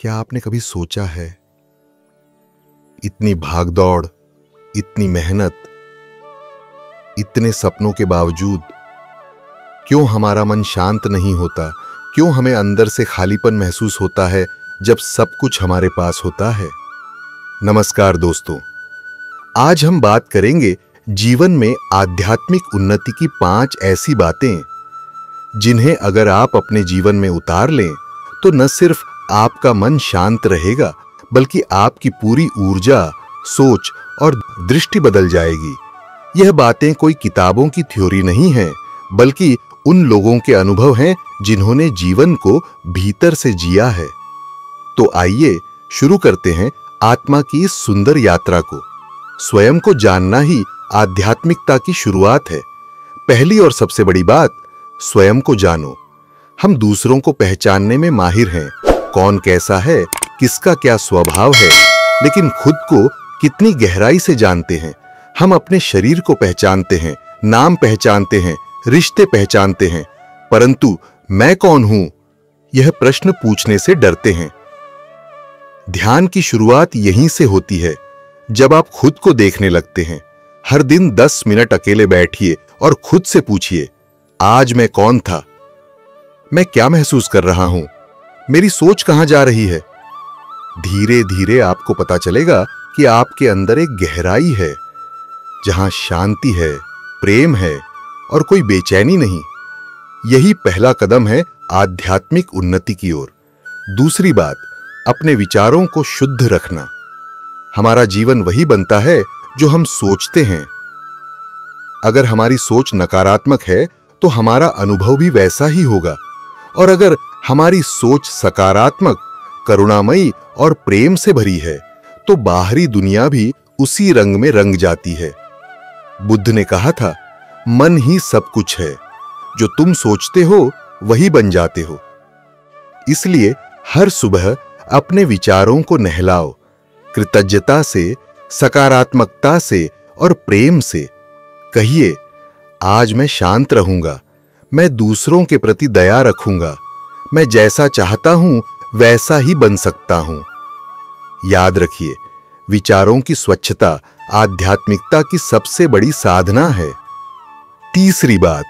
क्या आपने कभी सोचा है, इतनी भागदौड़, इतनी मेहनत, इतने सपनों के बावजूद क्यों हमारा मन शांत नहीं होता? क्यों हमें अंदर से खालीपन महसूस होता है जब सब कुछ हमारे पास होता है? नमस्कार दोस्तों, आज हम बात करेंगे जीवन में आध्यात्मिक उन्नति की 5 ऐसी बातें जिन्हें अगर आप अपने जीवन में उतार लें तो न सिर्फ आपका मन शांत रहेगा बल्कि आपकी पूरी ऊर्जा, सोच और दृष्टि बदल जाएगी। यह बातें कोई किताबों की थ्योरी नहीं है बल्कि उन लोगों के अनुभव हैं जिन्होंने जीवन को भीतर से जिया है। तो आइए शुरू करते हैं आत्मा की इस सुंदर यात्रा को। स्वयं को जानना ही आध्यात्मिकता की शुरुआत है। पहली और सबसे बड़ी बात, स्वयं को जानो। हम दूसरों को पहचानने में माहिर हैं, कौन कैसा है, किसका क्या स्वभाव है, लेकिन खुद को कितनी गहराई से जानते हैं? हम अपने शरीर को पहचानते हैं, नाम पहचानते हैं, रिश्ते पहचानते हैं, परंतु मैं कौन हूं, यह प्रश्न पूछने से डरते हैं। ध्यान की शुरुआत यहीं से होती है, जब आप खुद को देखने लगते हैं। हर दिन 10 मिनट अकेले बैठिए और खुद से पूछिए, आज मैं कौन था? मैं क्या महसूस कर रहा हूं? मेरी सोच कहां जा रही है? धीरे धीरे आपको पता चलेगा कि आपके अंदर एक गहराई है, जहां शांति है, प्रेम है और कोई बेचैनी नहीं। यही पहला कदम है आध्यात्मिक उन्नति की ओर। दूसरी बात, अपने विचारों को शुद्ध रखना। हमारा जीवन वही बनता है जो हम सोचते हैं। अगर हमारी सोच नकारात्मक है तो हमारा अनुभव भी वैसा ही होगा, और अगर हमारी सोच सकारात्मक, करुणामयी और प्रेम से भरी है तो बाहरी दुनिया भी उसी रंग में रंग जाती है। बुद्ध ने कहा था, मन ही सब कुछ है, जो तुम सोचते हो वही बन जाते हो। इसलिए हर सुबह अपने विचारों को नहलाओ, कृतज्ञता से, सकारात्मकता से और प्रेम से। कहिए, आज मैं शांत रहूंगा, मैं दूसरों के प्रति दया रखूंगा, मैं जैसा चाहता हूं वैसा ही बन सकता हूं। याद रखिए, विचारों की स्वच्छता आध्यात्मिकता की सबसे बड़ी साधना है। तीसरी बात,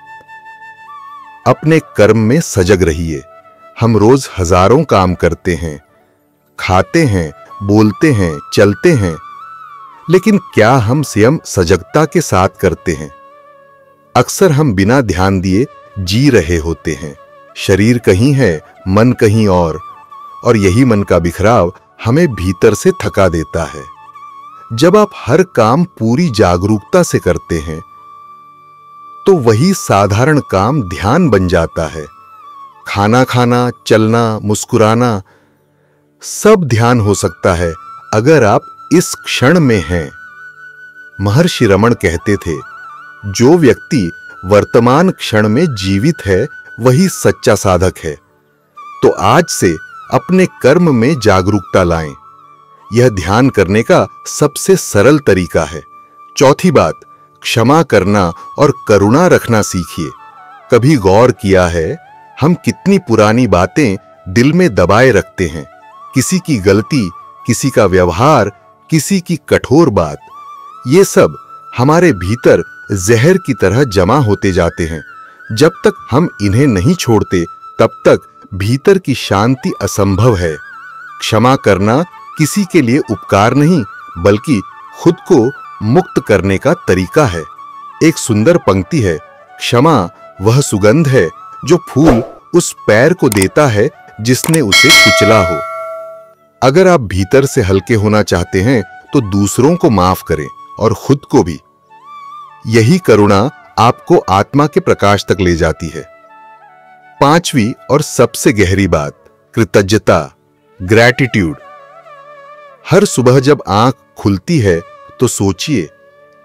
अपने कर्म में सजग रहिए। हम रोज हजारों काम करते हैं, खाते हैं, बोलते हैं, चलते हैं, लेकिन क्या हम स्वयं सजगता के साथ करते हैं? अक्सर हम बिना ध्यान दिए जी रहे होते हैं। शरीर कहीं है, मन कहीं और यही मन का बिखराव हमें भीतर से थका देता है। जब आप हर काम पूरी जागरूकता से करते हैं तो वही साधारण काम ध्यान बन जाता है। खाना खाना, चलना, मुस्कुराना, सब ध्यान हो सकता है अगर आप इस क्षण में हैं। महर्षि रमण कहते थे, जो व्यक्ति वर्तमान क्षण में जीवित है वही सच्चा साधक है। तो आज से अपने कर्म में जागरूकता लाएं। यह ध्यान करने का सबसे सरल तरीका है। चौथी बात, क्षमा करना और करुणा रखना सीखिए। कभी गौर किया है, हम कितनी पुरानी बातें दिल में दबाए रखते हैं? किसी की गलती, किसी का व्यवहार, किसी की कठोर बात, ये सब हमारे भीतर जहर की तरह जमा होते जाते हैं। जब तक हम इन्हें नहीं छोड़ते तब तक भीतर की शांति असंभव है। क्षमा करना किसी के लिए उपकार नहीं बल्कि खुद को मुक्त करने का तरीका है। एक सुंदर पंक्ति है, क्षमा वह सुगंध है जो फूल उस पैर को देता है जिसने उसे कुचला हो। अगर आप भीतर से हल्के होना चाहते हैं तो दूसरों को माफ करें और खुद को भी। यही करुणा आपको आत्मा के प्रकाश तक ले जाती है। पांचवी और सबसे गहरी बात, कृतज्ञता, ग्रैटिट्यूड। हर सुबह जब आंख खुलती है तो सोचिए,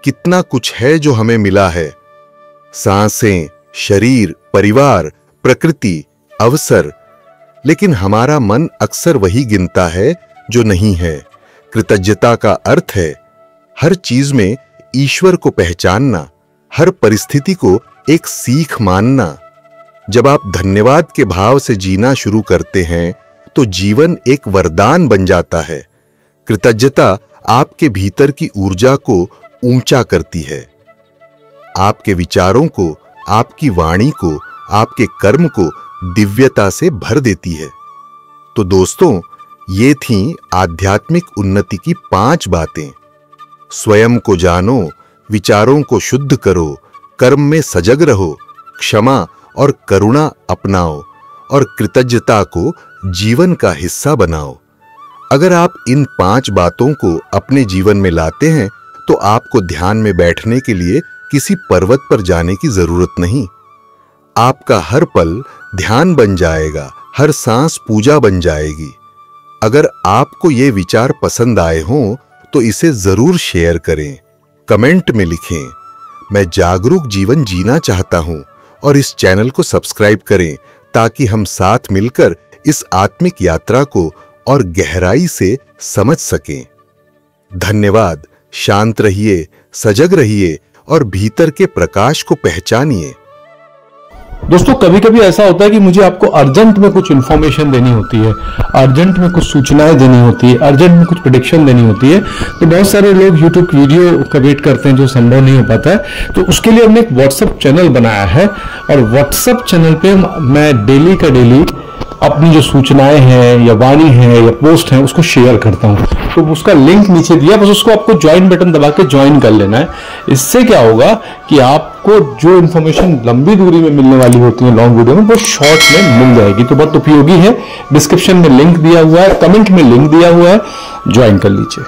कितना कुछ है जो हमें मिला है। सांसें, शरीर, परिवार, प्रकृति, अवसर, लेकिन हमारा मन अक्सर वही गिनता है जो नहीं है। कृतज्ञता का अर्थ है हर चीज में ईश्वर को पहचानना, हर परिस्थिति को एक सीख मानना। जब आप धन्यवाद के भाव से जीना शुरू करते हैं तो जीवन एक वरदान बन जाता है। कृतज्ञता आपके भीतर की ऊर्जा को ऊंचा करती है, आपके विचारों को, आपकी वाणी को, आपके कर्म को दिव्यता से भर देती है। तो दोस्तों, ये थीं आध्यात्मिक उन्नति की 5 बातें। स्वयं को जानो, विचारों को शुद्ध करो, कर्म में सजग रहो, क्षमा और करुणा अपनाओ और कृतज्ञता को जीवन का हिस्सा बनाओ। अगर आप इन 5 बातों को अपने जीवन में लाते हैं तो आपको ध्यान में बैठने के लिए किसी पर्वत पर जाने की जरूरत नहीं। आपका हर पल ध्यान बन जाएगा, हर सांस पूजा बन जाएगी। अगर आपको ये विचार पसंद आए हों तो इसे जरूर शेयर करें, कमेंट में लिखें, मैं जागरूक जीवन जीना चाहता हूं, और इस चैनल को सब्सक्राइब करें ताकि हम साथ मिलकर इस आत्मिक यात्रा को और गहराई से समझ सकें। धन्यवाद। शांत रहिए, सजग रहिए और भीतर के प्रकाश को पहचानिए। दोस्तों, कभी कभी ऐसा होता है कि मुझे आपको अर्जेंट में कुछ इन्फॉर्मेशन देनी होती है, अर्जेंट में कुछ सूचनाएं देनी होती है, अर्जेंट में कुछ प्रेडिक्शन देनी होती है। तो बहुत सारे लोग यूट्यूब वीडियो का वेट करते हैं जो संभव नहीं हो पाता है। तो उसके लिए हमने एक व्हाट्सएप चैनल बनाया है और व्हाट्सएप चैनल पे मैं डेली का डेली अपनी जो सूचनाएं हैं या वाणी है या पोस्ट है उसको शेयर करता हूं। तो उसका लिंक नीचे दिया, बस उसको आपको ज्वाइन बटन दबा के ज्वाइन कर लेना है। इससे क्या होगा कि आपको जो इन्फॉर्मेशन लंबी दूरी में मिलने वाली होती है लॉन्ग वीडियो में, वो शॉर्ट में मिल जाएगी। तो बहुत उपयोगी है। डिस्क्रिप्शन में लिंक दिया हुआ है, कमेंट में लिंक दिया हुआ है, ज्वाइन कर लीजिए।